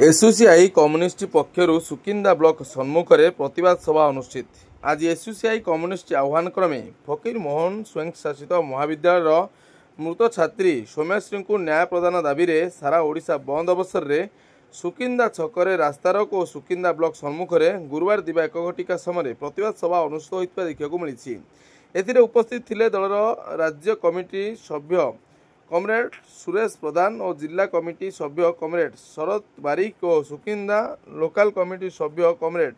SUCI communist पक्षर Sukinda block सम्मुख में प्रतिवाद सभा अनुष्ठित। आज एसयूसीआई कम्युनिस्ट आह्वान क्रमे फकीर मोहन स्वयंशासित महाविद्यालय मृत छात्री सोमेश्री को न्याय प्रदान दाबी में सारा ओडिशा बंद अवसर में सुकिंदा छकरे रास्तारोक और सुकिंदा ब्लॉक सम्मुख में गुरुवार दिवा 1 घटिका समय प्रतिवाद सभा अनुष्ठित होता देखा मिली। एथिरे उपस्थित थिले दलर राज्य कमिटी सभ्य कमरेड सुरेश प्रधान और जिला कमिटी सभ्य कमरेड शरद बारिक और सुकिंदा लोकाल कमिटी सभ्य कमरेड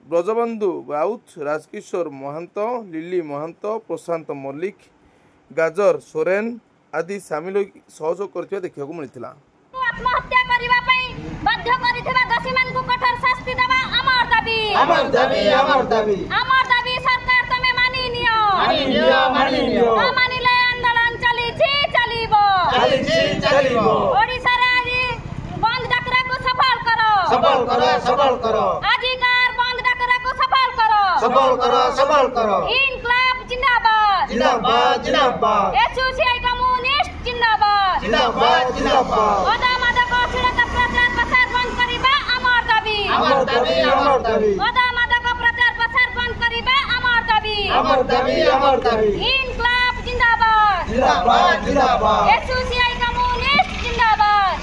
ब्रजबंधु राउत, राजकिशोर महंत, लिली महंत, प्रशांत मल्लिक, गाजर सोरेन आदि सामिल सहयोग करथिबा देखिବାକୁ मिलिथिला। आत्महत्या करिबा पई बाध्य करिथिबा दोषीमान को कठोर शास्ति देबा अमर दाबी सरकार तमे मानि नियो मानिले आंदोलन चलिबो ओडिसा रे बंद डाकरा को सफल करो अधिकार बंद डाकरा को सफल करो इनकलाब जिंदाबाद एसयूसीआई कम्युनिस्ट जिंदाबाद ओदा मादक पीड़ित प्रचार प्रसार बंद करिबा अमर दाबी ओदा मादक प्रचार प्रसार बंद करिबा अमर दाबी इनकलाब जिंदाबाद एसयूसीआई कम्युनिस्ट जिंदाबाद।